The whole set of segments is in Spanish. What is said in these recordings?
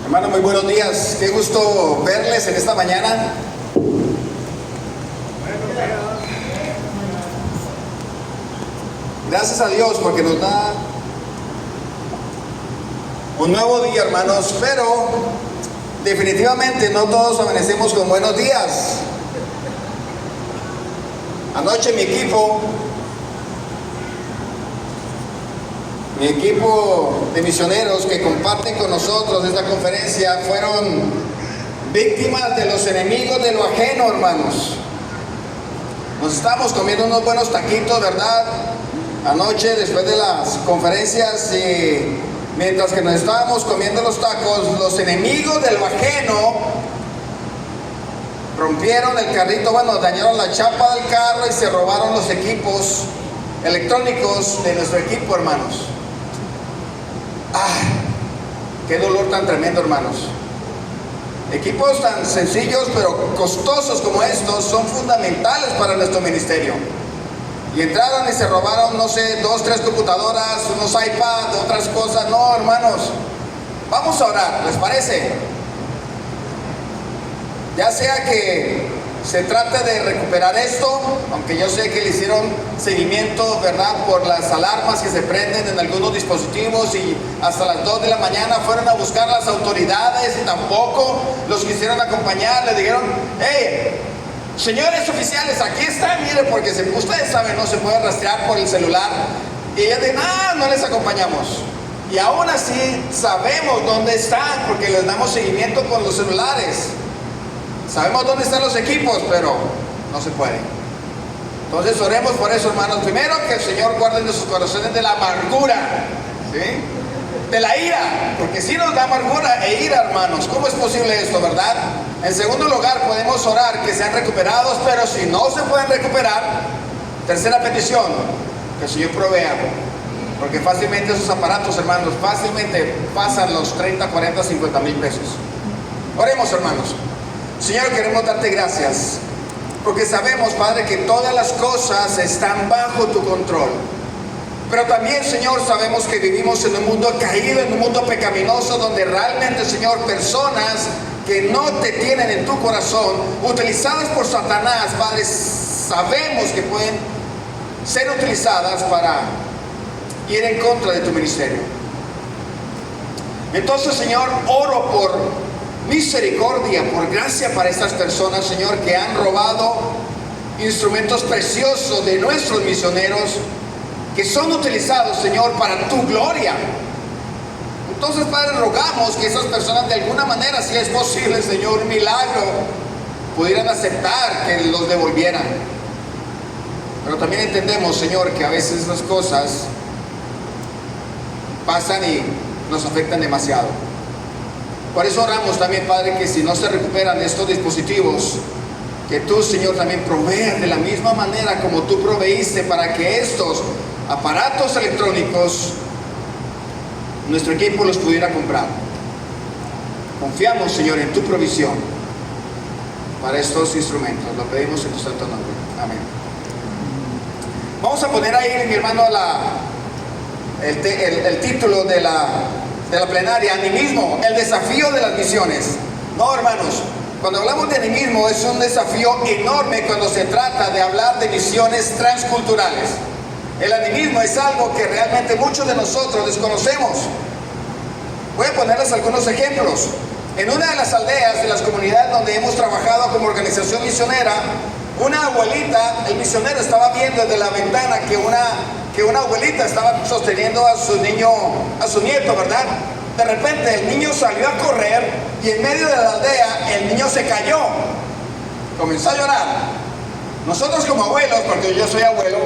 Hermano, muy buenos días. Qué gusto verles en esta mañana. Gracias a Dios porque nos da un nuevo día, hermanos, pero definitivamente no todos amanecemos con buenos días. Anoche mi equipo de misioneros que comparten con nosotros esta conferencia fueron víctimas de los enemigos de lo ajeno, hermanos. Nos estábamos comiendo unos buenos taquitos, ¿verdad? Anoche, después de las conferencias, y mientras que nos estábamos comiendo los tacos, los enemigos de lo ajeno rompieron el carrito, dañaron la chapa del carro y se robaron los equipos electrónicos de nuestro equipo, hermanos. Qué dolor tan tremendo, hermanos. Equipos tan sencillos pero costosos como estos son fundamentales para nuestro ministerio. Y entraron y se robaron, 2, 3 computadoras, unos iPads, otras cosas. No, hermanos, vamos a orar, ¿les parece? Ya sea que se trata de recuperar esto, aunque yo sé que le hicieron seguimiento, ¿verdad?, por las alarmas que se prenden en algunos dispositivos, y hasta las 2 de la mañana fueron a buscar las autoridades y tampoco los quisieron acompañar. Le dijeron: hey, señores oficiales, aquí están, miren, porque ustedes saben, no se puede rastrear por el celular. Y ellos dicen: no les acompañamos. Y aún así sabemos dónde están, porque les damos seguimiento con los celulares. Sabemos dónde están los equipos, pero no se puede. Entonces oremos por eso, hermanos. Primero, que el Señor guarde nuestros corazones de la amargura, ¿sí?, de la ira, porque si nos da amargura e ira, hermanos. ¿Cómo es posible esto, verdad? En segundo lugar, podemos orar que sean recuperados, pero si no se pueden recuperar, tercera petición, que el Señor provea, porque fácilmente esos aparatos, hermanos, fácilmente pasan los 30, 40, 50 mil pesos. Oremos, hermanos. Señor, queremos darte gracias, porque sabemos, Padre, que todas las cosas están bajo tu control. Pero también, Señor, sabemos que vivimos en un mundo caído, en un mundo pecaminoso, donde realmente, Señor, personas que no te tienen en tu corazón, utilizadas por Satanás, Padre, sabemos que pueden ser utilizadas para ir en contra de tu ministerio. Entonces, Señor, oro por misericordia, por gracia para estas personas, Señor, que han robado instrumentos preciosos de nuestros misioneros, que son utilizados, Señor, para tu gloria. Entonces, Padre, rogamos que esas personas, de alguna manera, si es posible, Señor, un milagro, pudieran aceptar que los devolvieran. Pero también entendemos, Señor, que a veces las cosas pasan y nos afectan demasiado. Por eso oramos también, Padre, que si no se recuperan estos dispositivos, que tú, Señor, también proveas de la misma manera como tú proveíste para que estos aparatos electrónicos, nuestro equipo los pudiera comprar. Confiamos, Señor, en tu provisión para estos instrumentos. Lo pedimos en tu santo nombre. Amén. Vamos a poner ahí, mi hermano, el título de la plenaria: animismo, el desafío de las misiones. No, hermanos, cuando hablamos de animismo es un desafío enorme cuando se trata de hablar de misiones transculturales. El animismo es algo que realmente muchos de nosotros desconocemos. Voy a ponerles algunos ejemplos. En una de las aldeas de las comunidades donde hemos trabajado como organización misionera, una abuelita, el misionero estaba viendo desde la ventana que una abuelita estaba sosteniendo a su nieto, ¿verdad? De repente el niño salió a correr y en medio de la aldea el niño se cayó, comenzó a llorar. Nosotros como abuelos, porque yo soy abuelo,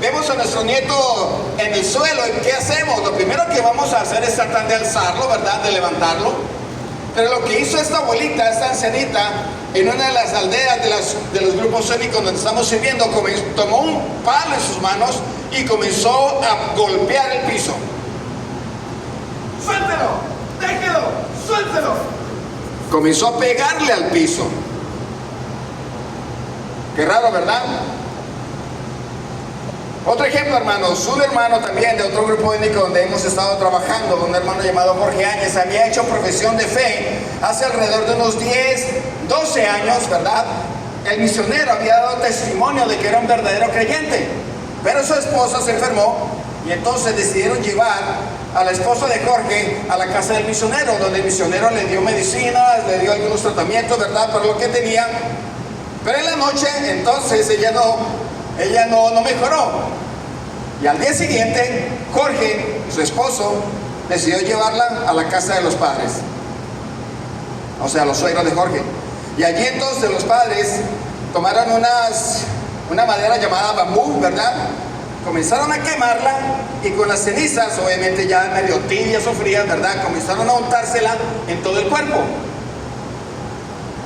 vemos a nuestro nieto en el suelo y ¿qué hacemos? Lo primero que vamos a hacer es tratar de alzarlo, ¿verdad?, de levantarlo. Pero lo que hizo esta abuelita, esta ancianita, en una de las aldeas de los grupos cénicos donde estamos sirviendo, tomó un palo en sus manos y comenzó a golpear el piso. ¡Suéltelo! ¡Déjelo! ¡Suéltelo! Comenzó a pegarle al piso. Qué raro, ¿verdad? Otro ejemplo, hermanos, un hermano también de otro grupo étnico donde hemos estado trabajando, un hermano llamado Jorge Áñez, había hecho profesión de fe hace alrededor de unos 10, 12 años, ¿verdad? El misionero había dado testimonio de que era un verdadero creyente, pero su esposa se enfermó y entonces decidieron llevar a la esposa de Jorge a la casa del misionero, donde el misionero le dio medicinas, le dio algunos tratamientos, ¿verdad?, para lo que tenía. Pero en la noche, entonces, ella no mejoró. Y al día siguiente, Jorge, su esposo, decidió llevarla a la casa de los padres. O sea, los suegros de Jorge. Y allí entonces los padres tomaron una madera llamada bambú, ¿verdad? Comenzaron a quemarla y con las cenizas, obviamente ya medio tibias o frías, ¿verdad?, comenzaron a untársela en todo el cuerpo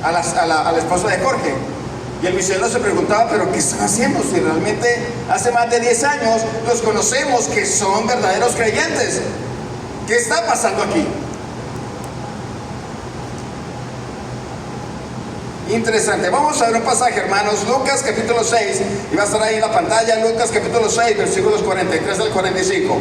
a la esposa de Jorge. Y el misionero se preguntaba, ¿pero qué están haciendo? Si realmente hace más de 10 años los conocemos que son verdaderos creyentes. ¿Qué está pasando aquí? Interesante. Vamos a ver un pasaje, hermanos. Lucas capítulo 6, y va a estar ahí en la pantalla. Lucas capítulo 6, versículos 43 al 45.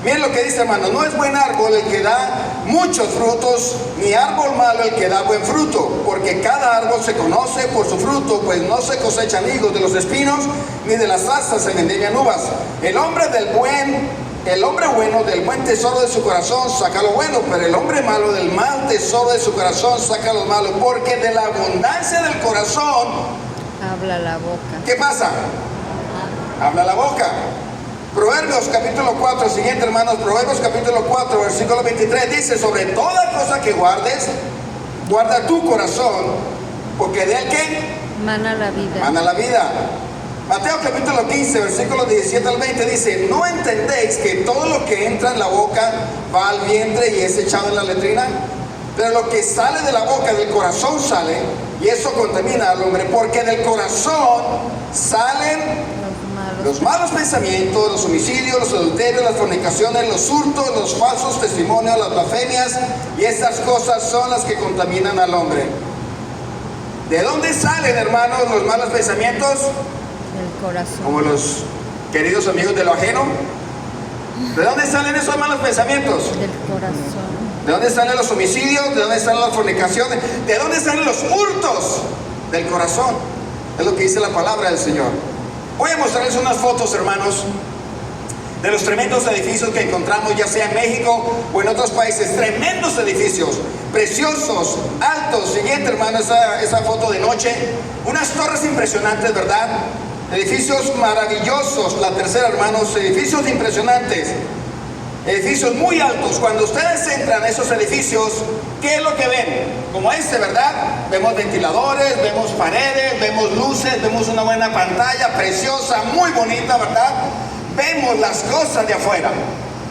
Miren lo que dice, hermanos: no es buen árbol el que da muchos frutos, ni árbol malo el que da buen fruto, porque cada árbol se conoce por su fruto, pues no se cosechan higos de los espinos, ni de las zarzas se vendimian uvas. El hombre bueno del buen tesoro de su corazón saca lo bueno, pero el hombre malo del mal tesoro de su corazón saca lo malo, porque de la abundancia del corazón habla la boca. ¿qué pasa? Habla la boca. Proverbios capítulo 4, siguiente, hermanos. Proverbios capítulo 4, versículo 23 dice: sobre toda cosa que guardes, guarda tu corazón, porque de él ¿qué? Mana la vida. Mana la vida. Mateo capítulo 15, versículos 17 al 20 dice: ¿no entendéis que todo lo que entra en la boca va al vientre y es echado en la letrina? Pero lo que sale de la boca, del corazón sale, y eso contamina al hombre, porque del corazón salen los malos pensamientos, los homicidios, los adulterios, las fornicaciones, los hurtos, los falsos testimonios, las blasfemias, y estas cosas son las que contaminan al hombre. ¿De dónde salen, hermanos, los malos pensamientos? Del corazón. Como los queridos amigos de lo ajeno. ¿De dónde salen esos malos pensamientos? Del corazón. ¿De dónde salen los homicidios? ¿De dónde salen las fornicaciones? ¿De dónde salen los hurtos? Del corazón. Es lo que dice la palabra del Señor. Voy a mostrarles unas fotos, hermanos, de los tremendos edificios que encontramos, ya sea en México o en otros países. Tremendos edificios, preciosos, altos. Siguiente, hermano, esa foto de noche. Unas torres impresionantes, ¿verdad? Edificios maravillosos. La tercera, hermanos, edificios impresionantes. Edificios muy altos. Cuando ustedes entran a esos edificios, ¿qué es lo que ven? Como ¿verdad? Vemos ventiladores, vemos paredes, vemos luces, vemos una buena pantalla preciosa, muy bonita, ¿verdad? Vemos las cosas de afuera.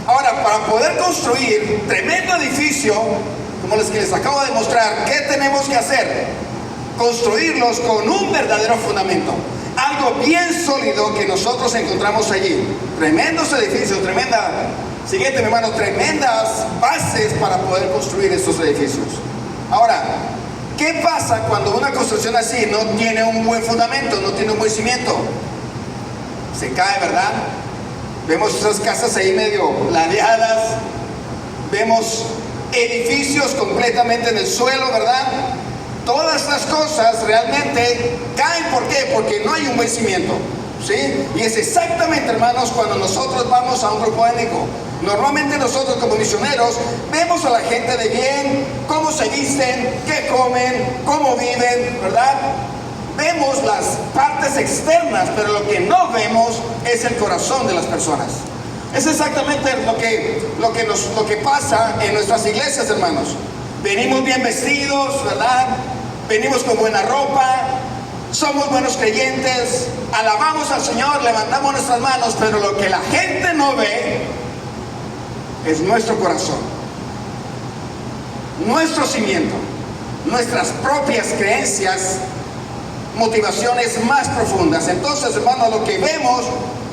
Ahora, para poder construir tremendo edificio, como los que les acabo de mostrar, ¿qué tenemos que hacer? Construirlos con un verdadero fundamento. Algo bien sólido que nosotros encontramos allí. Tremendos edificios, siguiente, mi hermano, tremendas bases para poder construir estos edificios. Ahora, ¿qué pasa cuando una construcción así no tiene un buen fundamento, no tiene un buen cimiento? Se cae, ¿verdad? Vemos esas casas ahí medio ladeadas, vemos edificios completamente en el suelo, ¿verdad? Todas estas cosas realmente caen. ¿Por qué? Porque no hay un buen cimiento, ¿sí? Y es exactamente, hermanos, cuando nosotros vamos a un grupo étnico. Normalmente nosotros como misioneros vemos a la gente de bien, cómo se visten, qué comen, cómo viven, ¿verdad? Vemos las partes externas, pero lo que no vemos es el corazón de las personas. Es exactamente lo que pasa en nuestras iglesias, hermanos. Venimos bien vestidos, ¿verdad? Venimos con buena ropa, somos buenos creyentes, alabamos al Señor, levantamos nuestras manos, pero lo que la gente no ve es nuestro corazón, nuestro cimiento, nuestras propias creencias, motivaciones más profundas. Entonces, hermanos, lo que vemos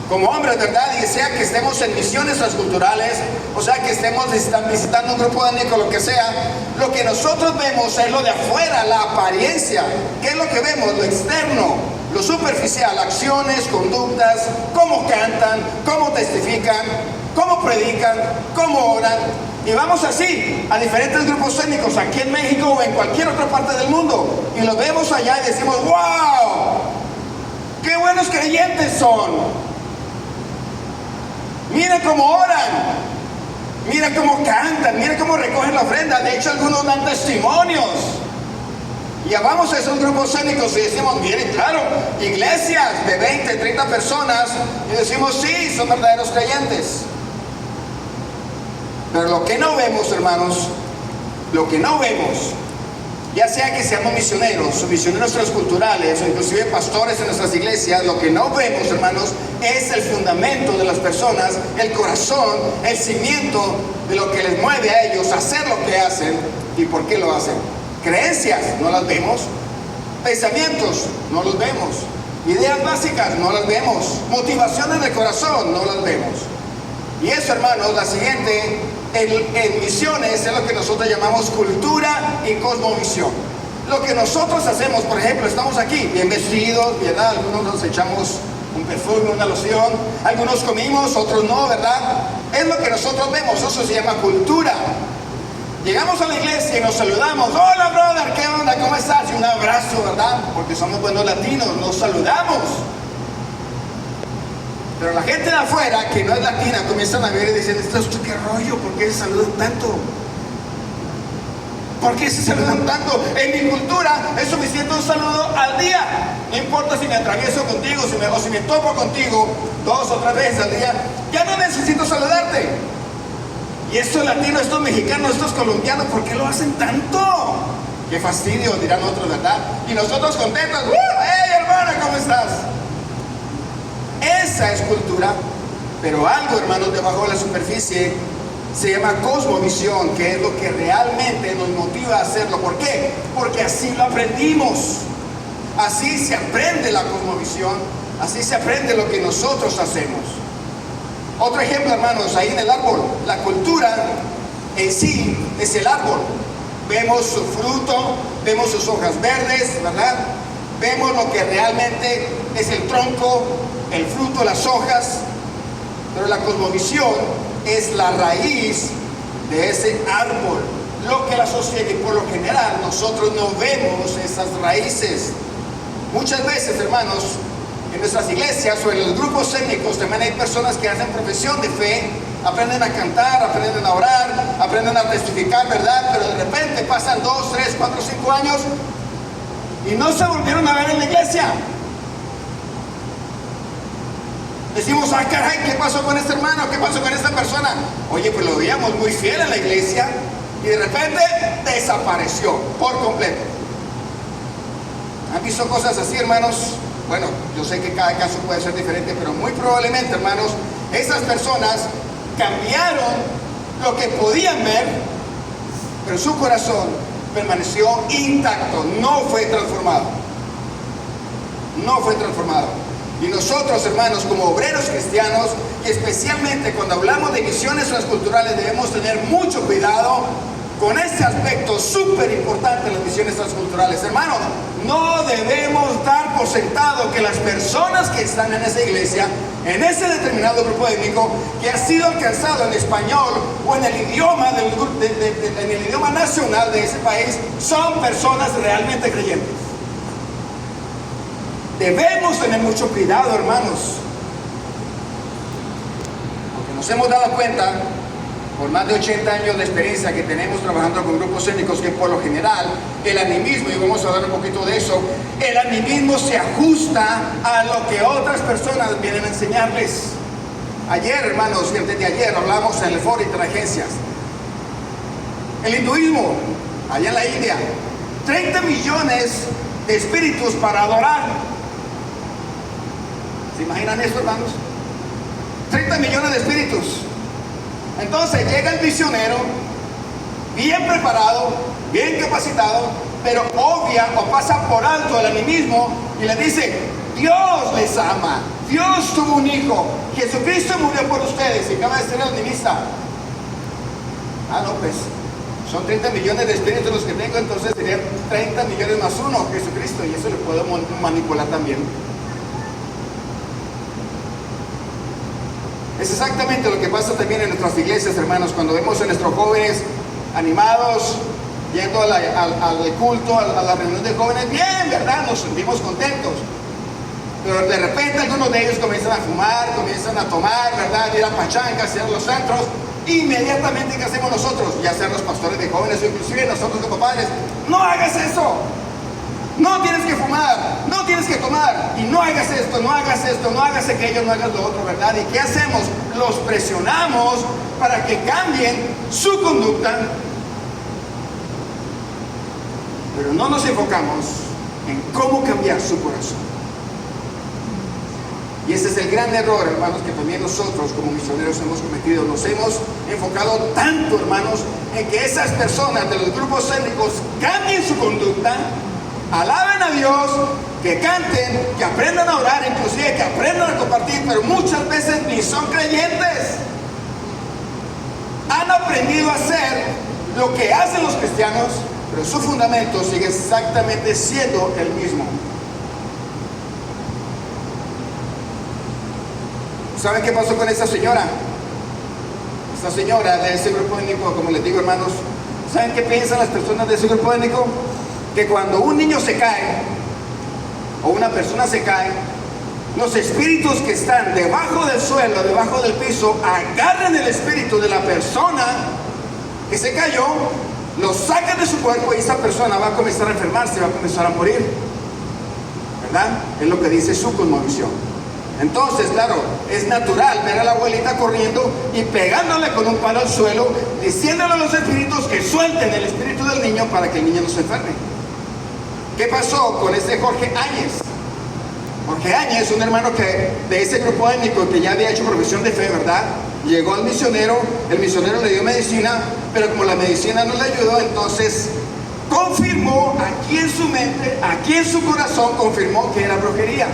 como hombres, ¿verdad? Y sea que estemos en misiones transculturales, o sea que estemos visitando un grupo étnico, lo que sea, lo que nosotros vemos es lo de afuera, la apariencia. ¿Qué es lo que vemos? Lo externo, lo superficial, acciones, conductas, cómo cantan, cómo testifican, cómo predican, cómo oran. Y vamos así a diferentes grupos étnicos aquí en México o en cualquier otra parte del mundo. Y los vemos allá y decimos, ¡wow! ¡Qué buenos creyentes son! Miren cómo oran, miren cómo cantan, miren cómo recogen la ofrenda. De hecho, algunos dan testimonios. Y vamos a esos grupos étnicos y decimos, miren, claro, iglesias de 20, 30 personas. Y decimos, sí, son verdaderos creyentes. Pero lo que no vemos, hermanos, lo que no vemos, ya sea que seamos misioneros o misioneros transculturales o inclusive pastores en nuestras iglesias, lo que no vemos, hermanos, es el fundamento de las personas, el corazón, el cimiento de lo que les mueve a ellos a hacer lo que hacen y por qué lo hacen. Creencias, no las vemos. Pensamientos, no los vemos. Ideas básicas, no las vemos. Motivaciones del corazón, no las vemos. Y eso, hermanos, la siguiente, en misiones es lo que nosotros llamamos cultura y cosmovisión. Lo que nosotros hacemos, por ejemplo, estamos aquí bien vestidos, ¿verdad? Algunos nos echamos un perfume, una loción, algunos comimos, otros no, ¿verdad? Es lo que nosotros vemos, eso se llama cultura. Llegamos a la iglesia y nos saludamos, hola brother, ¿qué onda? ¿Cómo estás? Y un abrazo, ¿verdad? Porque somos buenos latinos, nos saludamos. Pero la gente de afuera, que no es latina, comienzan a ver y dicen, ¿qué rollo? ¿Por qué se saludan tanto? ¿Por qué se saludan tanto? En mi cultura es suficiente un saludo al día. No importa si me atravieso contigo, o si me topo contigo 2 o 3 veces al día, ya no necesito saludarte. Y estos latinos, estos mexicanos, estos colombianos, ¿por qué lo hacen tanto? Qué fastidio, dirán otros, ¿verdad? Y nosotros contentos, ¡hey hermana, ¿cómo estás? Esa es cultura, pero algo, hermanos, debajo de la superficie se llama cosmovisión, que es lo que realmente nos motiva a hacerlo. ¿Por qué? Porque así lo aprendimos. Así se aprende la cosmovisión, así se aprende lo que nosotros hacemos. Otro ejemplo, hermanos, ahí en el árbol, la cultura en sí es el árbol. Vemos su fruto, vemos sus hojas verdes, ¿verdad? Vemos lo que realmente es el tronco, el fruto, las hojas, pero la cosmovisión es la raíz de ese árbol, lo que la sostiene, y por lo general nosotros no vemos esas raíces. Muchas veces, hermanos, en nuestras iglesias o en los grupos étnicos también hay personas que hacen profesión de fe, aprenden a cantar, aprenden a orar, aprenden a testificar, ¿verdad? Pero de repente pasan 2, 3, 4, 5 años y no se volvieron a ver en la iglesia. Decimos, ah, caray, ¿qué pasó con este hermano? ¿Qué pasó con esta persona? Oye, pues lo veíamos muy fiel en la iglesia y de repente desapareció por completo. ¿Han visto cosas así, hermanos? Bueno, yo sé que cada caso puede ser diferente, pero muy probablemente, hermanos, esas personas cambiaron lo que podían ver, pero su corazón permaneció intacto, no fue transformado. No fue transformado. Y nosotros, hermanos, como obreros cristianos, y especialmente cuando hablamos de misiones transculturales, debemos tener mucho cuidado con este aspecto súper importante de las misiones transculturales. Hermanos, no debemos dar por sentado que las personas que están en esa iglesia, en ese determinado grupo étnico, que ha sido alcanzado en español o en el idioma, en el idioma nacional de ese país, son personas realmente creyentes. Debemos tener mucho cuidado, hermanos, porque nos hemos dado cuenta, por más de 80 años de experiencia que tenemos trabajando con grupos étnicos, que por lo general el animismo, y vamos a hablar un poquito de eso, el animismo se ajusta a lo que otras personas vienen a enseñarles. Ayer, hermanos, y antes de ayer hablamos en el foro de interagencias. El hinduismo, allá en la India, 30 millones de espíritus para adorar. ¿Se imaginan esto, hermanos? 30 millones de espíritus. Entonces llega el misionero, bien preparado, bien capacitado, pero obvia o pasa por alto el animismo y le dice, Dios les ama, Dios tuvo un hijo, Jesucristo murió por ustedes, y acaba de ser el animista. Ah, no, pues, Son 30 millones de espíritus los que tengo, entonces serían 30 millones más uno, Jesucristo, y eso lo puedo manipular también. Es exactamente lo que pasa también en nuestras iglesias, hermanos, cuando vemos a nuestros jóvenes animados, yendo al culto, a la reunión de jóvenes, bien, ¿verdad? Nos sentimos contentos. Pero de repente algunos de ellos comienzan a fumar, comienzan a tomar, ¿verdad? Ir a pachangas, ir a los centros. Inmediatamente, ¿qué hacemos nosotros? Ya sean los pastores de jóvenes o inclusive nosotros como padres, no hagas eso. No tienes que fumar, no tienes que tomar, y no hagas esto, no hagas esto, no hagas aquello, no hagas lo otro, ¿verdad? ¿Y qué hacemos? Los presionamos para que cambien su conducta, pero no nos enfocamos en cómo cambiar su corazón. Y ese es el gran error, hermanos, que también nosotros como misioneros hemos cometido. Nos hemos enfocado tanto, hermanos, en que esas personas de los grupos étnicos cambien su conducta, alaben a Dios, que canten, que aprendan a orar, inclusive que aprendan a compartir, pero muchas veces ni son creyentes. Han aprendido a hacer lo que hacen los cristianos, pero su fundamento sigue exactamente siendo el mismo. ¿Saben qué pasó con esta señora? Esta señora de ese grupo étnico, como les digo, hermanos, ¿saben qué piensan las personas de ese grupo étnico? Que cuando un niño se cae o una persona se cae, los espíritus que están debajo del suelo, debajo del piso, agarran el espíritu de la persona que se cayó, lo sacan de su cuerpo y esa persona va a comenzar a enfermarse, va a comenzar a morir, ¿verdad? Es lo que dice su cosmovisión. Entonces, claro, es natural ver a la abuelita corriendo y pegándole con un palo al suelo, diciéndole a los espíritus que suelten el espíritu del niño para que el niño no se enferme. ¿Qué pasó con este Jorge Áñez? Jorge Áñez, un hermano de ese grupo étnico que ya había hecho profesión de fe, ¿verdad? Llegó al misionero, el misionero le dio medicina, pero como la medicina no le ayudó, entonces confirmó aquí en su mente, aquí en su corazón, confirmó que era brujería.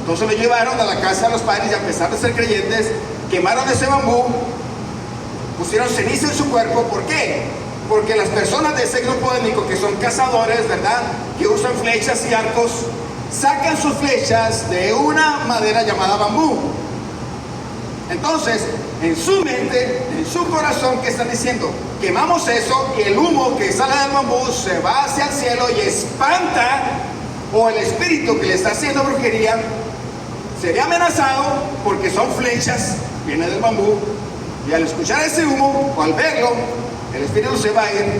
Entonces lo llevaron a la casa de los padres y a pesar de ser creyentes, quemaron ese bambú, pusieron ceniza en su cuerpo. ¿Por qué? Porque las personas de ese grupo étnico que son cazadores, ¿verdad? Que usan flechas y arcos, sacan sus flechas de una madera llamada bambú. Entonces, en su mente, en su corazón, ¿qué están diciendo? Quemamos eso y el humo que sale del bambú se va hacia el cielo y espanta, o el espíritu que le está haciendo brujería se ve amenazado porque son flechas, viene del bambú, y al escuchar ese humo o al verlo, el espíritu se va a ir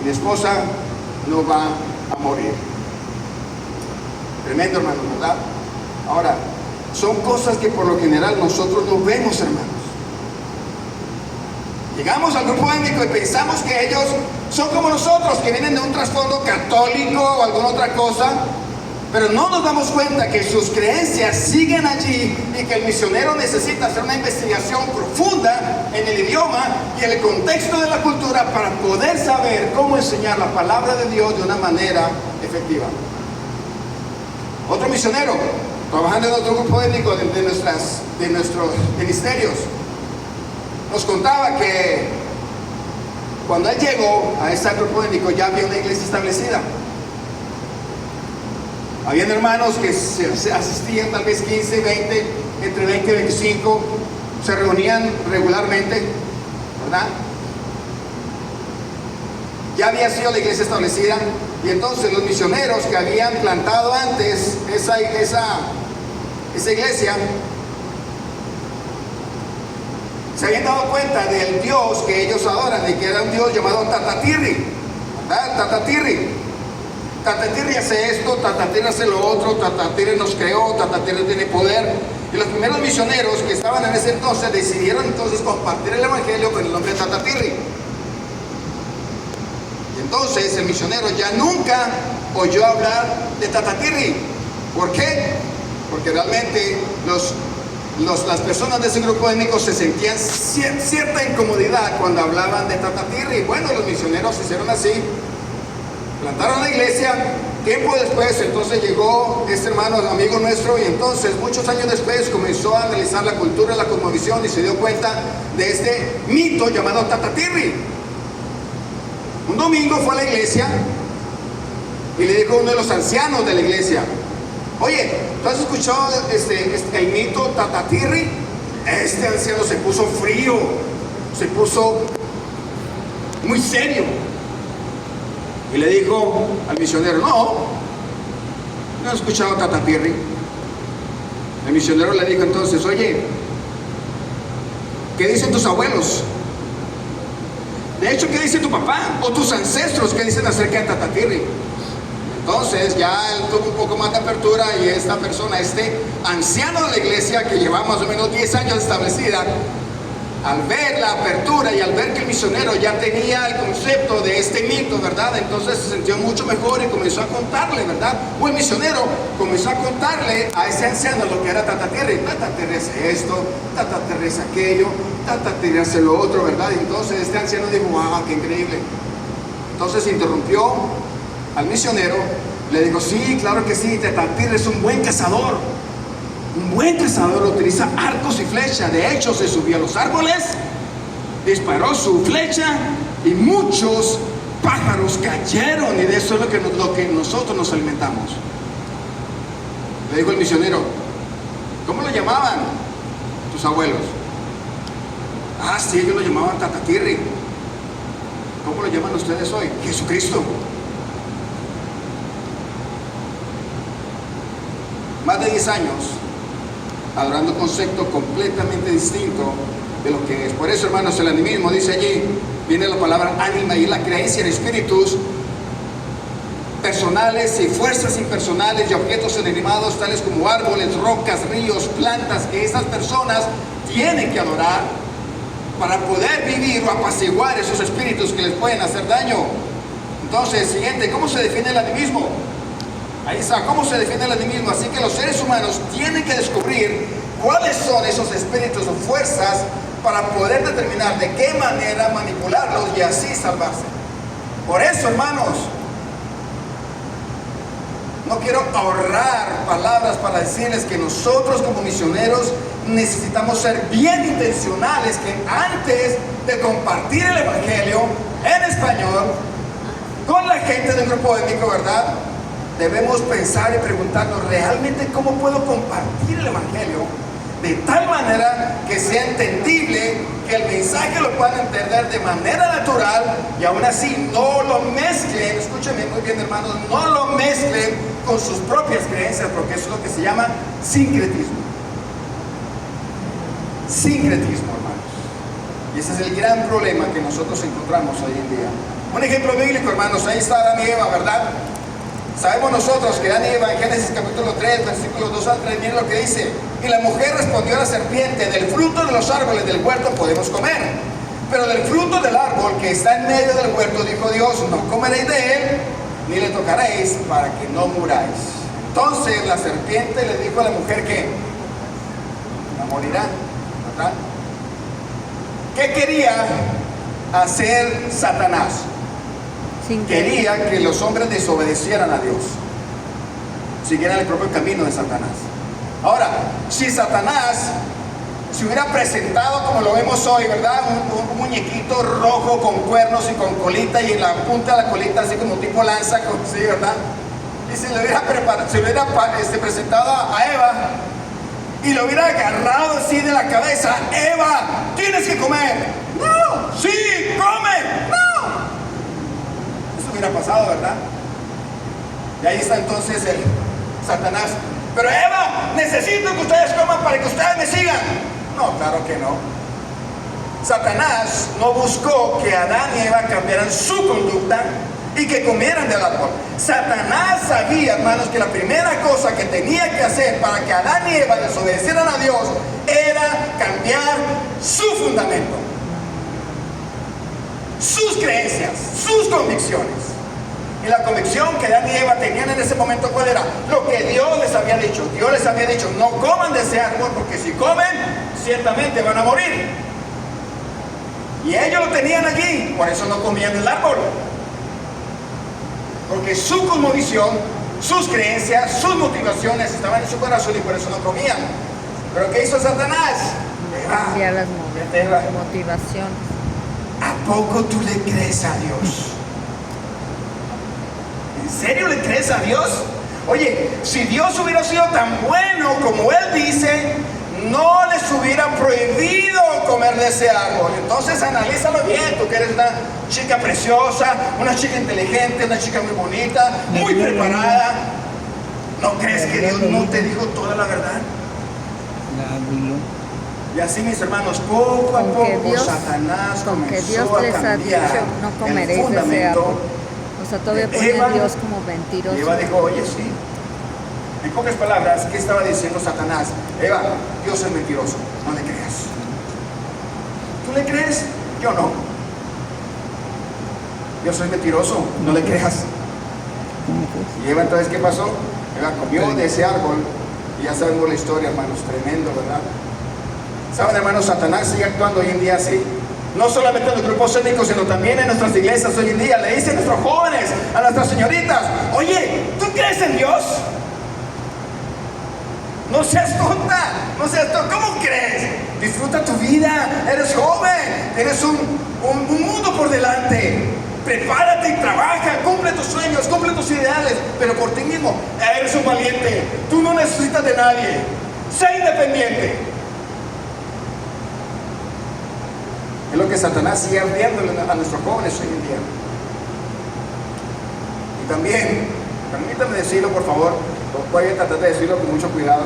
y mi esposa no va a morir. Tremendo, hermano, ¿verdad? Ahora, son cosas que por lo general nosotros no vemos, hermanos. Llegamos al grupo étnico y pensamos que ellos son como nosotros, que vienen de un trasfondo católico o alguna otra cosa, pero no nos damos cuenta que sus creencias siguen allí y que el misionero necesita hacer una investigación profunda en el idioma y en el contexto de la cultura para poder saber cómo enseñar la palabra de Dios de una manera efectiva. Otro misionero, trabajando en otro grupo étnico de nuestros ministerios, nos contaba que cuando él llegó a ese grupo étnico ya había una iglesia establecida. Habían hermanos que se asistían tal vez 15, 20, entre 20 y 25, se reunían regularmente, ¿verdad? Ya había sido la iglesia establecida y entonces los misioneros que habían plantado antes esa iglesia se habían dado cuenta del Dios que ellos adoran y que era un Dios llamado Tatatirri, ¿verdad? Tatatirri hace esto, Tatatirri hace lo otro, Tatatirri nos creó, Tatatirri tiene poder. Y los primeros misioneros que estaban en ese entonces decidieron entonces compartir el evangelio con el nombre de Tatatirri. Y entonces el misionero ya nunca oyó hablar de Tatatirri. ¿Por qué? Porque realmente las personas de ese grupo étnico se sentían cierta incomodidad cuando hablaban de Tatatirri. Bueno, los misioneros hicieron así, plantaron la iglesia. Tiempo después entonces llegó este hermano, amigo nuestro, y entonces muchos años después comenzó a analizar la cultura, la cosmovisión y se dio cuenta de este mito llamado Tatatirri. domingo fue a la iglesia y le dijo a uno de los ancianos de la iglesia: oye, ¿tú has escuchado el mito Tatatirri? Este anciano se puso frío, se puso muy serio y le dijo al misionero: no he escuchado Tatatirri. El misionero le dijo entonces: oye, ¿qué dicen tus abuelos? De hecho, ¿qué dice tu papá o tus ancestros? ¿Qué dicen acerca de Tatatirri? Entonces ya él tuvo un poco más de apertura y esta persona, este anciano de la iglesia que lleva más o menos 10 años establecida, al ver la apertura y al ver que el misionero ya tenía el concepto de este mito, ¿verdad? Entonces se sintió mucho mejor y comenzó a contarle, ¿verdad? O el misionero comenzó a contarle a ese anciano lo que era Tatatirri. Tatatirri es esto, Tatatirri es aquello, Tatatirri es lo otro, ¿verdad? Entonces este anciano dijo: ¡wow, qué increíble! Entonces interrumpió al misionero, le dijo: sí, claro que sí, Tatatirri es un buen cazador. Un buen cazador utiliza arcos y flechas. De hecho, se subió a los árboles, disparó su flecha y muchos pájaros cayeron, y de eso es lo que nosotros nos alimentamos. Le dijo el misionero: ¿cómo lo llamaban tus abuelos? Ah, sí, ellos lo llamaban Tatatirri. ¿Cómo lo llaman ustedes hoy? Jesucristo. Más de 10 años adorando un concepto completamente distinto de lo que es. Por eso, hermanos, el animismo, dice allí, viene la palabra ánima, y es la creencia en espíritus personales y fuerzas impersonales y objetos inanimados tales como árboles, rocas, ríos, plantas, que esas personas tienen que adorar para poder vivir o apaciguar esos espíritus que les pueden hacer daño. Entonces, siguiente, ¿cómo se define el animismo? Ahí está, ¿cómo se define el animismo? Así que los seres humanos tienen que descubrir cuáles son esos espíritus o fuerzas para poder determinar de qué manera manipularlos y así salvarse. Por eso, hermanos, no quiero ahorrar palabras para decirles que nosotros como misioneros necesitamos ser bien intencionales, que antes de compartir el evangelio en español con la gente del grupo étnico, ¿verdad?, debemos pensar y preguntarnos realmente cómo puedo compartir el evangelio de tal manera que sea entendible, que el mensaje lo puedan entender de manera natural y aún así no lo mezclen, escúchenme muy bien, hermanos, no lo mezclen con sus propias creencias, porque eso es lo que se llama sincretismo. Sincretismo, hermanos. Y ese es el gran problema que nosotros encontramos hoy en día. Un ejemplo bíblico, hermanos, ahí está Adán y Eva, ¿verdad? Sabemos nosotros que Adán y Eva, en Génesis capítulo 3, versículos 2 al 3, miren lo que dice: y la mujer respondió a la serpiente: del fruto de los árboles del huerto podemos comer, pero del fruto del árbol que está en medio del huerto, dijo Dios, no comeréis de él, ni le tocaréis, para que no muráis. Entonces la serpiente le dijo a la mujer que no morirá, ¿verdad? ¿Qué quería hacer Satanás? Quería que los hombres desobedecieran a Dios, siguieran el propio camino de Satanás. Ahora, si Satanás se hubiera presentado como lo vemos hoy, ¿verdad? Un muñequito rojo con cuernos y con colita, y en la punta de la colita así como tipo lanza, ¿sí, verdad? Y se le hubiera presentado a Eva y lo hubiera agarrado así de la cabeza: Eva, tienes que comer. No, sí, come. No. Hubiera pasado, ¿verdad? Y ahí está entonces el Satanás: pero Eva, necesito que ustedes coman para que ustedes me sigan. No, claro que no. Satanás no buscó que Adán y Eva cambiaran su conducta y que comieran del árbol. Satanás sabía, hermanos, que la primera cosa que tenía que hacer para que Adán y Eva desobedecieran a Dios era cambiar su fundamento, sus creencias, sus convicciones. Y la convicción que Adán y Eva tenían en ese momento, ¿cuál era? Lo que Dios les había dicho. Dios les había dicho: no coman de ese árbol, porque si comen, ciertamente van a morir. Y ellos lo tenían allí, por eso no comían del árbol. Porque su cosmovisión, sus creencias, sus motivaciones estaban en su corazón, y por eso no comían. ¿Pero qué hizo Satanás? Decía las motivaciones. ¿A poco tú le crees a Dios? ¿En serio le crees a Dios? Oye, si Dios hubiera sido tan bueno como Él dice, no les hubiera prohibido comer de ese árbol. Entonces analízalo bien, tú que eres una chica preciosa, una chica inteligente, una chica muy bonita, muy preparada. ¿No crees que Dios no te dijo toda la verdad? Y así, mis hermanos, poco a poco Satanás comenzó a les ha dicho, cambiar no el comeréis de ese fundamento. árbol. O sea, todavía pone Eva, a Dios como mentiroso. Eva dijo, oye, sí. En pocas palabras, ¿qué estaba diciendo Satanás? Eva, Dios es mentiroso, no le creas. ¿Tú le crees? Yo no. Dios es mentiroso, no le creas. Y Eva, entonces, ¿qué pasó? Eva comió de ese árbol y ya sabemos la historia, hermanos, tremendo, ¿verdad? ¿Saben, hermanos? Satanás sigue actuando hoy en día así. No solamente en los grupos étnicos, sino también en nuestras iglesias hoy en día. Le dicen a nuestros jóvenes, a nuestras señoritas, oye, ¿tú crees en Dios? No seas tonta, no seas tonta. ¿Cómo crees? Disfruta tu vida, eres joven, tienes un mundo por delante. Prepárate y trabaja, cumple tus sueños, cumple tus ideales, pero por ti mismo. Eres un valiente, tú no necesitas de nadie. Sé independiente. Es lo que Satanás sigue ardiendo a nuestros jóvenes hoy en día. Y también, permítame decirlo, por favor, voy a tratar de decirlo con mucho cuidado.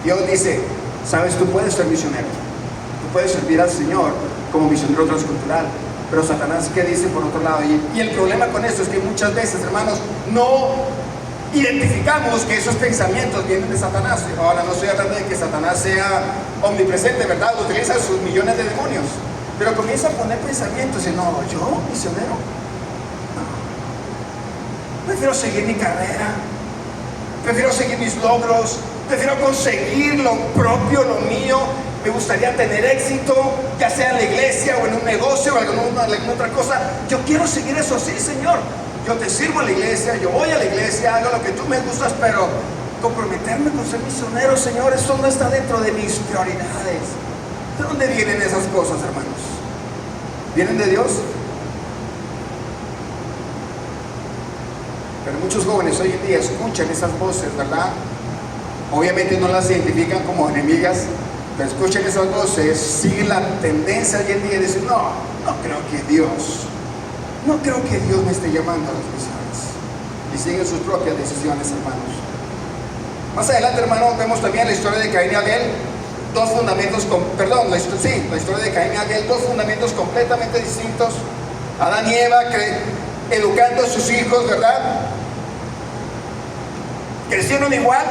Dios dice, sabes, tú puedes ser misionero, tú puedes servir al Señor como misionero transcultural, pero Satanás, ¿qué dice por otro lado? Y el problema con esto es que muchas veces, hermanos, no identificamos que esos pensamientos vienen de Satanás. Ahora, no estoy hablando de que Satanás sea omnipresente, ¿verdad? Utiliza sus millones de demonios, pero comienza a poner pensamientos y no, yo, misionero, no. Prefiero seguir mi carrera, prefiero seguir mis logros, prefiero conseguir lo propio, lo mío. Me gustaría tener éxito, ya sea en la iglesia o en un negocio o en alguna otra cosa. Yo quiero seguir eso, sí, Señor. Yo te sirvo a la iglesia, yo voy a la iglesia, hago lo que tú me gustas, pero comprometerme con ser misionero, Señor, eso no está dentro de mis prioridades. ¿De dónde vienen esas cosas, hermanos? ¿Vienen de Dios? Pero muchos jóvenes hoy en día escuchan esas voces, ¿verdad? Obviamente no las identifican como enemigas, pero escuchan esas voces, siguen la tendencia hoy en día de decir, no creo que Dios me esté llamando a las misiones. Y siguen sus propias decisiones, hermanos. Más adelante, hermanos, vemos también la historia de Caín y Abel, la historia de Caín y Abel, dos fundamentos completamente distintos. Adán y Eva educando a sus hijos, ¿verdad? ¿Crecieron igual?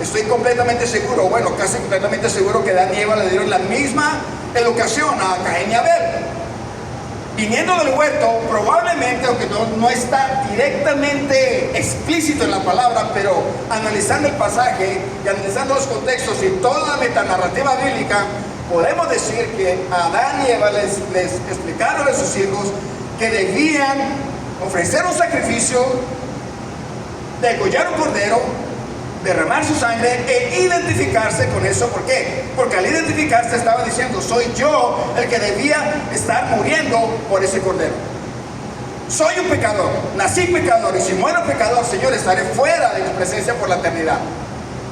Estoy completamente seguro, casi completamente seguro que Adán y Eva le dieron la misma educación a Caín y Abel. Viniendo del huerto, probablemente, aunque no está directamente explícito en la palabra, pero analizando el pasaje y analizando los contextos y toda la metanarrativa bíblica, podemos decir que Adán y Eva les explicaron a sus hijos que debían ofrecer un sacrificio, degollar un cordero, derramar su sangre e identificarse con eso. ¿Por qué? Porque al identificarse estaba diciendo, soy yo el que debía estar muriendo por ese cordero. Soy un pecador, nací pecador, y si muero pecador, Señor, estaré fuera de tu presencia por la eternidad.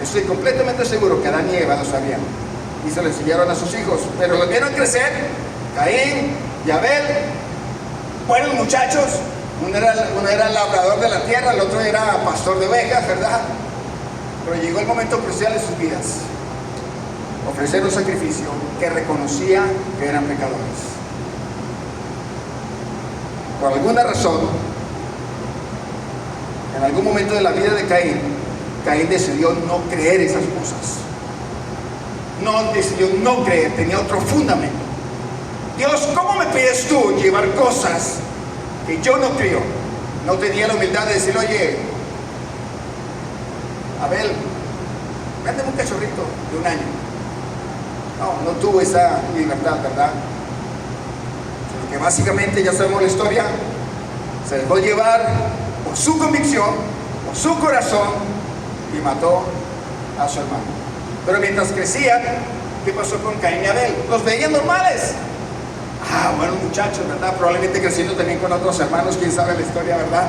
Estoy completamente seguro que Adán y Eva lo sabían y se lo enseñaron a sus hijos, pero los vieron crecer. Caín y Abel, buenos muchachos, uno era labrador de la tierra, el otro era pastor de ovejas, ¿verdad? Pero llegó el momento crucial de sus vidas, ofrecer un sacrificio que reconocía que eran pecadores. Por alguna razón, en algún momento de la vida de Caín decidió no creer esas cosas. Decidió no creer, tenía otro fundamento. Dios, ¿cómo me pides tú llevar cosas que yo no creo? No tenía la humildad de decir, oye, Abel, véndeme un cachorrito de 1 año. No tuvo esa libertad, ¿verdad? Que básicamente, ya sabemos la historia, se dejó llevar por su convicción, por su corazón, y mató a su hermano. Pero mientras crecían, ¿qué pasó con Caín y Abel? Los veían normales. buenos muchachos, ¿verdad? Probablemente creciendo también con otros hermanos, quién sabe la historia, ¿verdad?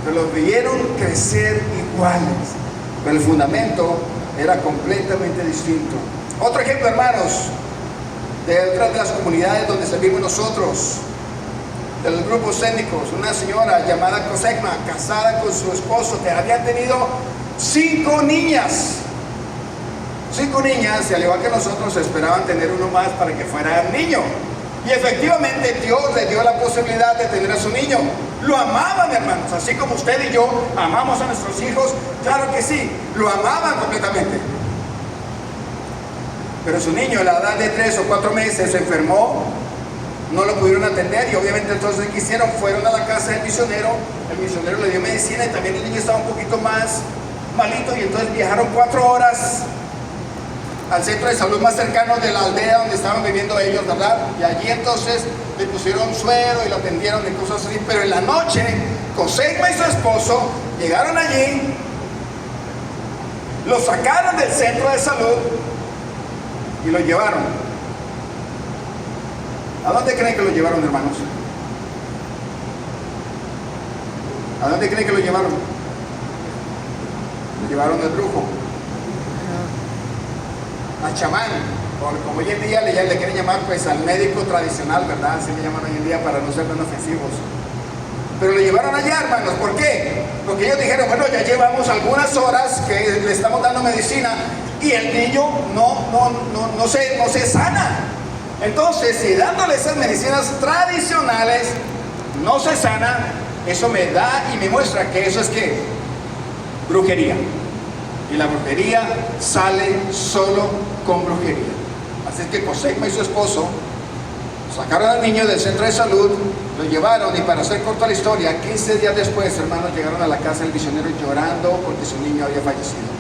Pero los vieron crecer iguales, pero el fundamento era completamente distinto. Otro ejemplo, hermanos, de otras de las comunidades donde servimos nosotros, del grupo Sénicos, una señora llamada Cosegma, casada con su esposo, que había tenido 5 niñas. 5 niñas, y al igual que nosotros esperaban tener uno más para que fuera niño. Y efectivamente Dios le dio la posibilidad de tener a su niño. Lo amaban, hermanos, así como usted y yo amamos a nuestros hijos. Claro que sí, lo amaban completamente. Pero su niño a la edad de 3 o 4 meses se enfermó, no lo pudieron atender, y obviamente entonces ¿qué hicieron? Fueron a la casa del misionero, el misionero le dio medicina y también el niño estaba un poquito más malito, y entonces viajaron 4 horas al centro de salud más cercano de la aldea donde estaban viviendo ellos, ¿verdad? Y allí entonces le pusieron suero y lo atendieron y cosas así. Pero en la noche, Cosegma y su esposo llegaron allí, lo sacaron del centro de salud y lo llevaron. ¿A dónde creen que lo llevaron, hermanos? ¿A dónde creen que lo llevaron? Lo llevaron al brujo, a chamán, como hoy en día le quieren llamar pues al médico tradicional, ¿verdad? Así le llaman hoy en día para no ser tan ofensivos. Pero lo llevaron allá, hermanos. ¿Por qué? Porque ellos dijeron, bueno, ya llevamos algunas horas que le estamos dando medicina y el niño no se sana. Entonces, si dándole esas medicinas tradicionales no se sana, eso me da y me muestra que eso es ¿qué? Brujería. Y la brujería sale solo con brujería. Así es que Cosegma y su esposo sacaron al niño del centro de salud, lo llevaron, y para hacer corta la historia, 15 días después, hermanos, llegaron a la casa del misionero llorando porque su niño había fallecido.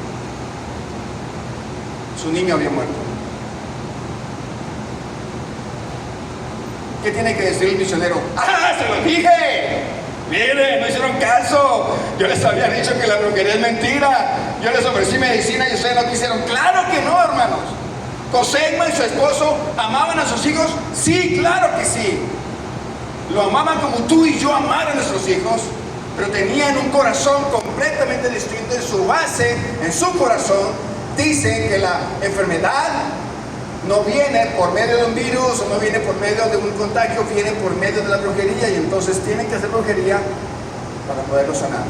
Su niño había muerto. ¿Qué tiene que decir el misionero? ¡Ah, se lo dije! Miren, no hicieron caso. Yo les había dicho que la brujería es mentira. Yo les ofrecí medicina y ustedes no quisieron. ¡Claro que no, hermanos! ¿Cosegma y su esposo amaban a sus hijos? Sí, claro que sí. Lo amaban como tú y yo amar a nuestros hijos, pero tenían un corazón completamente distinto. En su base, en su corazón, dicen que la enfermedad no viene por medio de un virus, o no viene por medio de un contagio, viene por medio de la brujería, y entonces tienen que hacer brujería para poderlo sanar.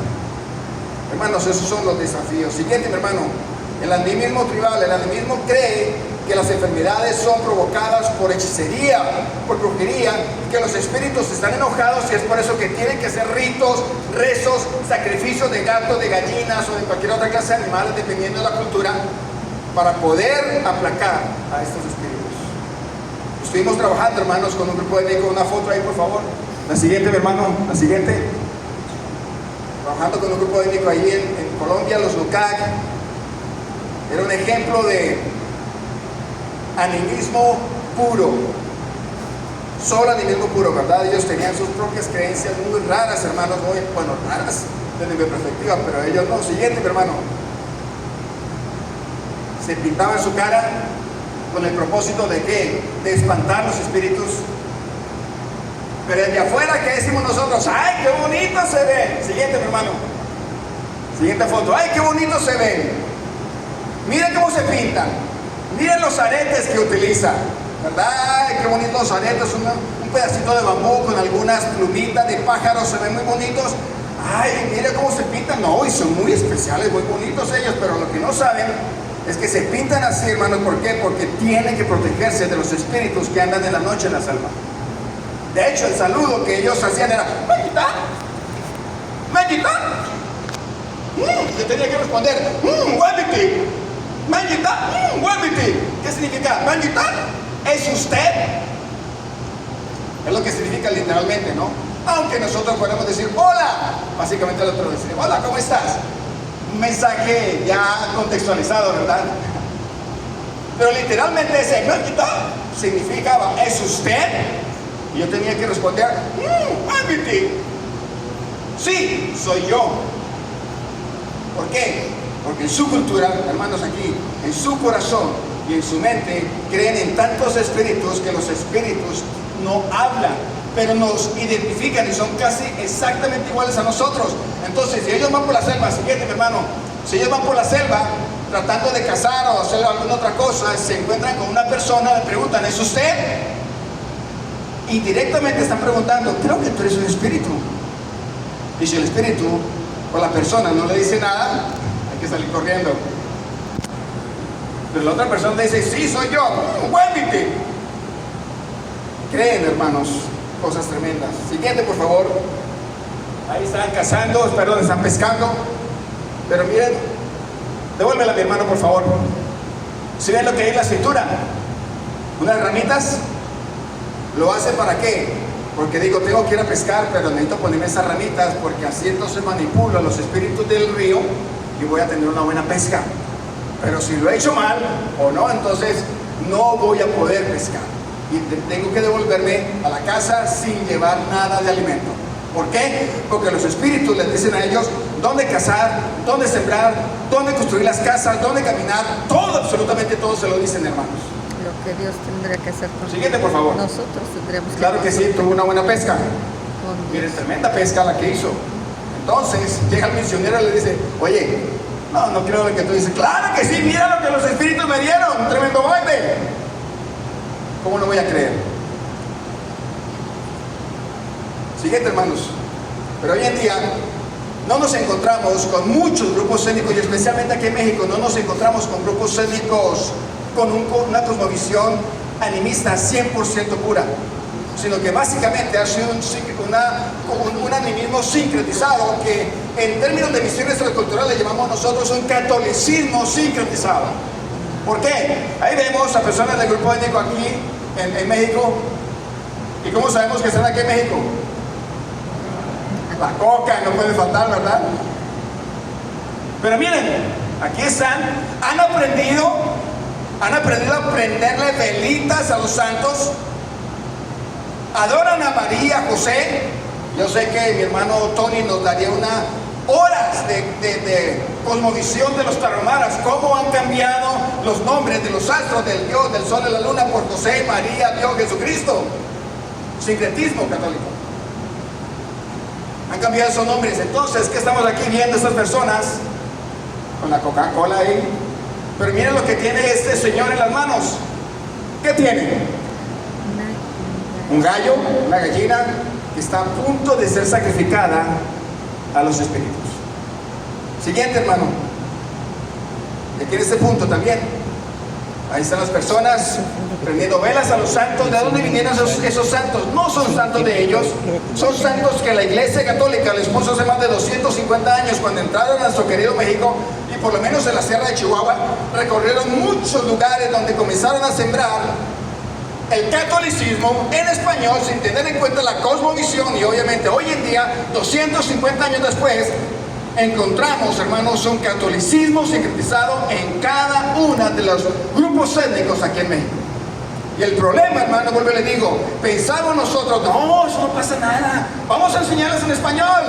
Hermanos, esos son los desafíos. Siguiente, mi hermano. El animismo tribal, el animismo cree que las enfermedades son provocadas por hechicería, por brujería, y que los espíritus están enojados, y es por eso que tienen que hacer ritos, rezos, sacrificios de gatos, de gallinas o de cualquier otra clase de animales, dependiendo de la cultura, para poder aplacar a estos espíritus. Estuvimos trabajando, hermanos, con un grupo de médicos. Una foto ahí, por favor. La siguiente, mi hermano, la siguiente. Trabajando con un grupo de médicos ahí en Colombia, los LUCAC. Era un ejemplo de animismo puro. Solo animismo puro, ¿verdad? Ellos tenían sus propias creencias muy raras, hermanos. Bueno, raras desde mi perspectiva, pero ellos no. Siguiente, mi hermano. Se pintaban su cara con el propósito de ¿qué? De espantar los espíritus. Pero desde afuera, ¿qué decimos nosotros? ¡Ay, qué bonito se ve! Siguiente, mi hermano. Siguiente foto. ¡Ay, qué bonito se ve! Miren cómo se pintan. Miren los aretes que utilizan, ¿verdad? ¡Ay, qué bonitos los aretes! Un pedacito de bambú con algunas plumitas de pájaros, se ven muy bonitos. ¡Ay, miren cómo se pintan! No, y son muy especiales, muy bonitos ellos, pero lo que no saben es que se pintan así, hermanos. ¿Por qué? Porque tienen que protegerse de los espíritus que andan en la noche en la selva. De hecho, el saludo que ellos hacían era ¡Mayita! ¡Mayita! Yo tenía que responder ¡Wabiti! ¡Mayita! ¡Wabiti! ¿Qué significa? ¡Mayita! ¿Es usted? Es lo que significa literalmente, ¿no? Aunque nosotros podemos decir ¡Hola! Básicamente lo podemos decir ¡Hola! ¿Cómo estás? Un mensaje ya contextualizado, ¿verdad? Pero literalmente ese ¡Mayita! significaba ¿es usted? Y yo tenía que responder ¡Wabiti! Sí, soy yo. ¿Por qué? Porque en su cultura, hermanos, aquí, en su corazón y en su mente, creen en tantos espíritus que los espíritus no hablan, pero nos identifican y son casi exactamente iguales a nosotros. Entonces, si ellos van por la selva, siguiente, mi hermano, si ellos van por la selva tratando de cazar o hacer alguna otra cosa, se encuentran con una persona, le preguntan, ¿es usted? Y directamente están preguntando, creo que tú eres un espíritu. Y si el espíritu o la persona no le dice nada, hay que salir corriendo. Pero la otra persona dice, sí, soy yo, vuélvete. Creen, hermanos, cosas tremendas. Siguiente, por favor. Ahí están cazando, perdón, están pescando. Pero miren, devuélvela a mi hermano, por favor. ¿Sí ven lo que hay en la cintura? Unas ramitas. ¿Lo hace para qué? Porque digo, tengo que ir a pescar, pero necesito ponerme esas ramitas, porque así entonces manipulo a los espíritus del río y voy a tener una buena pesca. Pero si lo he hecho mal o no, entonces no voy a poder pescar. Y tengo que devolverme a la casa sin llevar nada de alimento. ¿Por qué? Porque los espíritus les dicen a ellos dónde cazar, dónde sembrar, dónde construir las casas, dónde caminar. Todo, absolutamente todo se lo dicen, hermanos. Lo que Dios tendría que hacer con Siguiente, por favor. nosotros tendríamos Claro que sí, tuvo una buena pesca. con Miren, tremenda pesca la que hizo. Entonces llega el misionero y le dice, oye, no creo lo que tú dices. Claro que sí, mira lo que los espíritus me dieron, un tremendo baile. ¿Cómo no voy a creer? Siguiente, hermanos. Pero hoy en día no nos encontramos con muchos grupos étnicos, y especialmente aquí en México no nos encontramos con grupos étnicos con una cosmovisión animista 100% pura, sino que básicamente ha sido un animismo sincretizado, que en términos de misiones transculturales le llamamos nosotros un catolicismo sincretizado. ¿Por qué? Ahí vemos a personas del grupo étnico aquí en México. ¿Y cómo sabemos que están aquí en México? La coca no puede faltar, ¿verdad? Pero miren, aquí están, han aprendido a prenderle velitas a los santos, adoran a María, a José. Yo sé que mi hermano Tony nos daría horas de cosmovisión de los tarahumaras, cómo han cambiado los nombres de los astros, del Dios, del sol y la luna, por José, María, Dios, Jesucristo. Sincretismo católico. Han cambiado esos nombres. Entonces, ¿qué estamos aquí viendo estas personas? Con la Coca-Cola ahí. Pero miren lo que tiene este señor en las manos. ¿Qué tiene? Un gallo, una gallina que está a punto de ser sacrificada a los espíritus. Siguiente, hermano. Y aquí en este punto también. Ahí están las personas prendiendo velas a los santos. ¿De dónde vinieron esos santos? No son santos de ellos. Son santos que la Iglesia Católica les puso hace más de 250 años cuando entraron a nuestro querido México, y por lo menos en la Sierra de Chihuahua recorrieron muchos lugares donde comenzaron a sembrar el catolicismo en español sin tener en cuenta la cosmovisión. Y obviamente hoy en día, 250 años después, encontramos, hermanos, un catolicismo sincretizado en cada uno de los grupos étnicos aquí en México. Y el problema, hermano, vuelvo y le digo, pensamos nosotros, no, eso no pasa nada, vamos a enseñarles en español.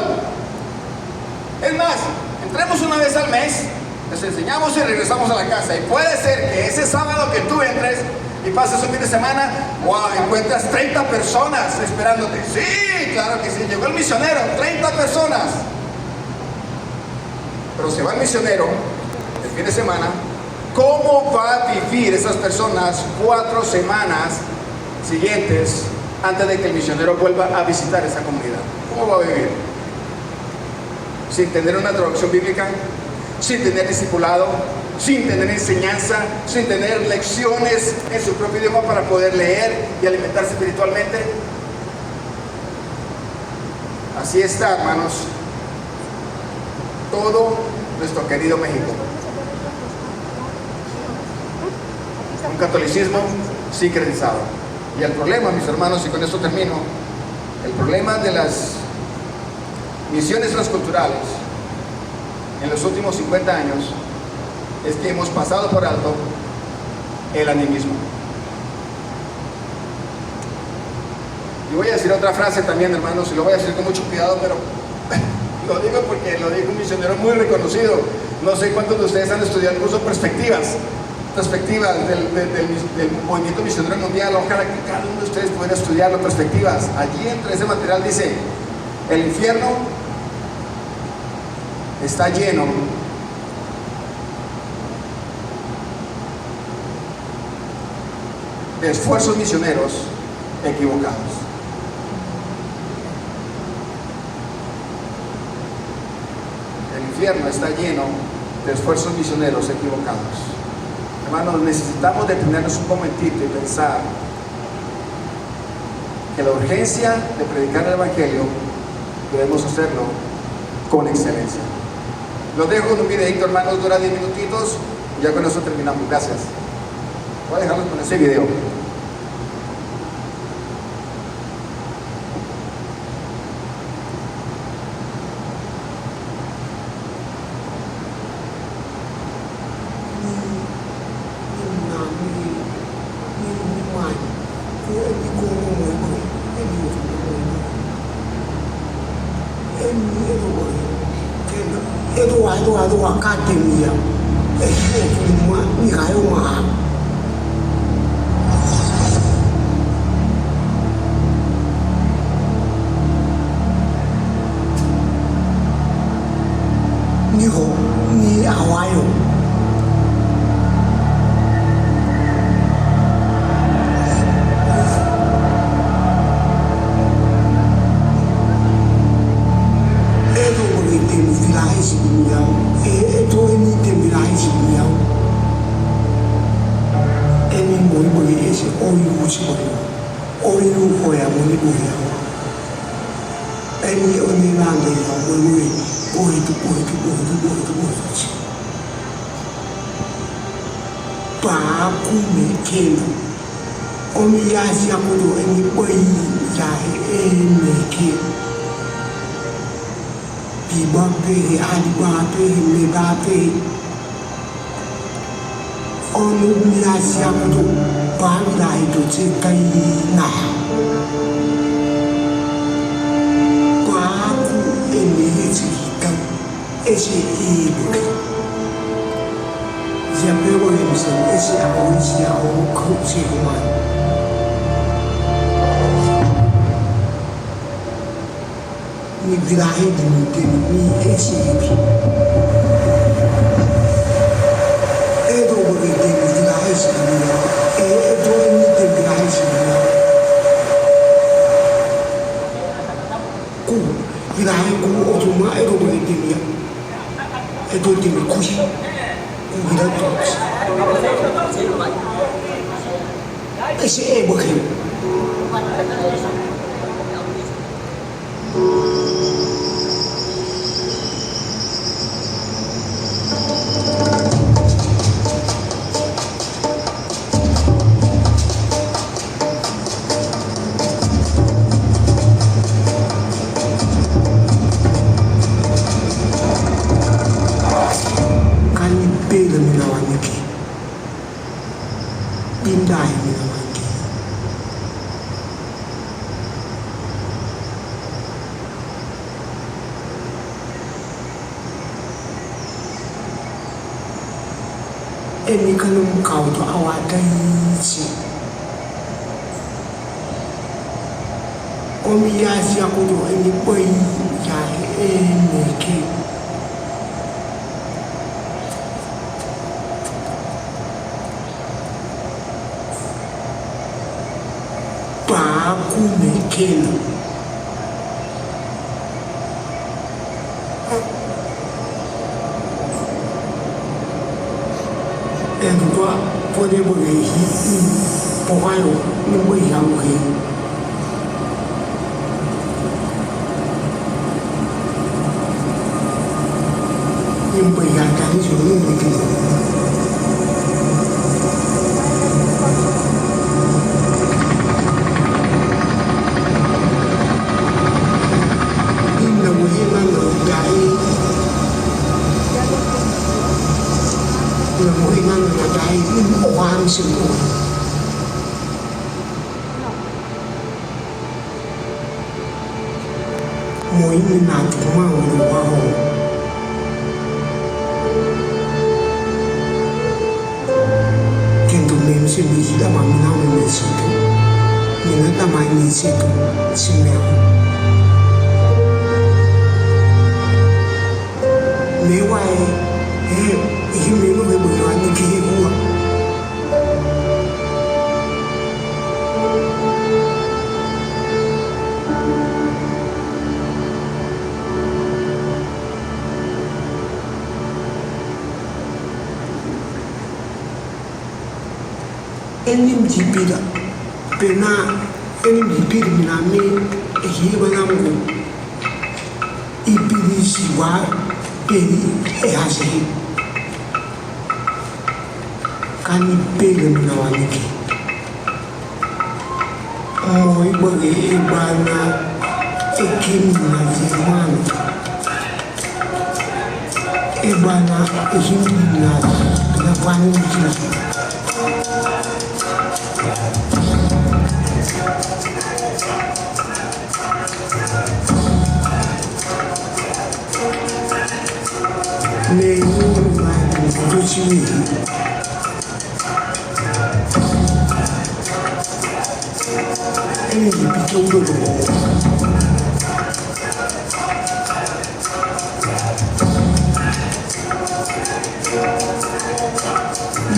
Es más, entremos una vez al mes, les enseñamos y regresamos a la casa. Y puede ser que ese sábado que tú entres y pases un fin de semana, wow, encuentras 30 personas esperándote. Sí, claro que sí, llegó el misionero, 30 personas. Pero se va el misionero el fin de semana, ¿cómo va a vivir esas personas 4 semanas siguientes antes de que el misionero vuelva a visitar esa comunidad? ¿Cómo va a vivir? Sin tener una traducción bíblica, sin tener discipulado, sin tener enseñanza, sin tener lecciones en su propio idioma para poder leer y alimentarse espiritualmente. Así está, hermanos, todo nuestro querido México. Un catolicismo sincretizado. Y el problema, mis hermanos, y con esto termino, el problema de las misiones transculturales en los últimos 50 años es que hemos pasado por alto el animismo. Y voy a decir otra frase también, hermanos, y lo voy a decir con mucho cuidado, pero lo digo porque lo dijo un misionero muy reconocido. No sé cuántos de ustedes han estudiado el curso Perspectivas. perspectivas del movimiento misionero mundial. Ojalá que cada uno de ustedes pudiera estudiar las perspectivas. Allí entre ese material dice, el infierno está lleno de esfuerzos misioneros equivocados. El infierno está lleno de esfuerzos misioneros equivocados. Hermanos, necesitamos detenernos un momentito y pensar que la urgencia de predicar el Evangelio debemos hacerlo con excelencia. Los dejo con un videito, hermanos, dura 10 minutitos y ya con eso terminamos. Gracias. Voy a dejarlos con ese video. Academia, ni Hawaii. se visita mamina o necesito. Mi neta más necesito. Si me hago. Me guay. Y me lo veo ni que huwa. Enim jipida pena enim jipida minami ehiba namgo ipidi siwa peri ehasi kani pele minawaniki mo ibage ibana ekimi na zimano ibana ehimi na kwani mkina ne tuchini eni pito udodo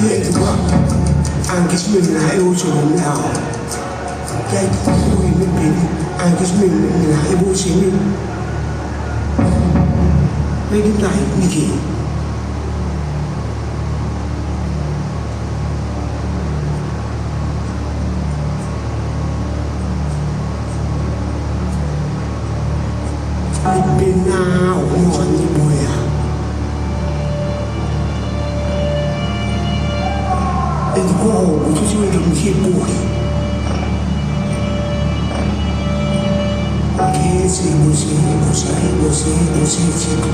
ni edwa angisme na ewocho na kai ko ni beni angisme na ewocho ni Lagi naik niki. Pena orang ni boya. Itu kau itu cuma mungkin boy. Você tipo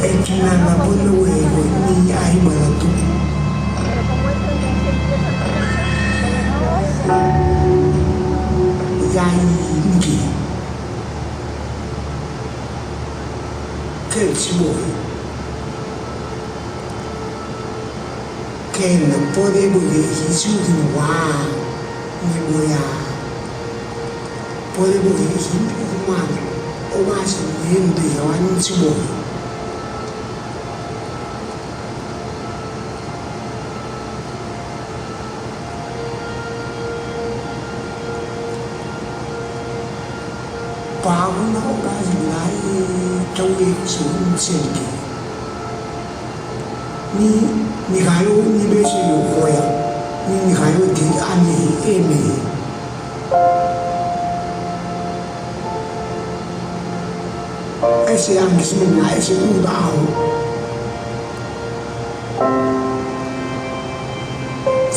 é que na boa huevo ni hay barato ya ingi que boy que no podemos decir de wow ni voy a podemos dirigir humano o más bien de Joan Simón. Pao nó đã dừng lại trong việc xuống sen kỳ. Ni khai ô ni bây giờ有过呀，你khai ô thì anh ấy em ấy。Ese antes menina ese mudau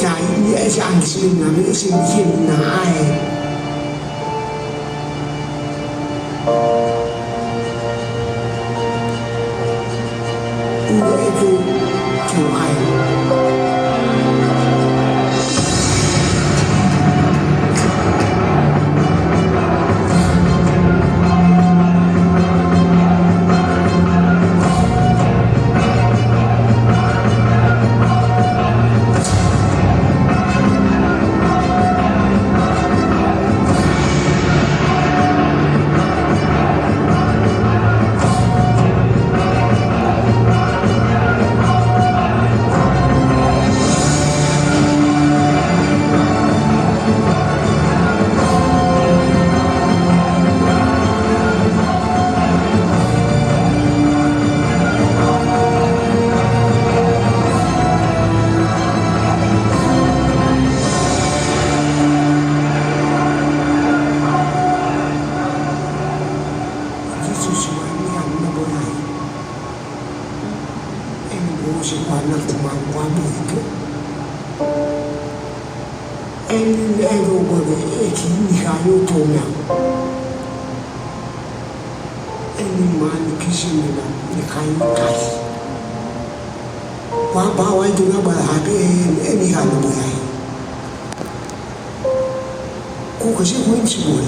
jadi ni ese antes menina ese menina ai itu cuai Ku kasi ko yung siguro.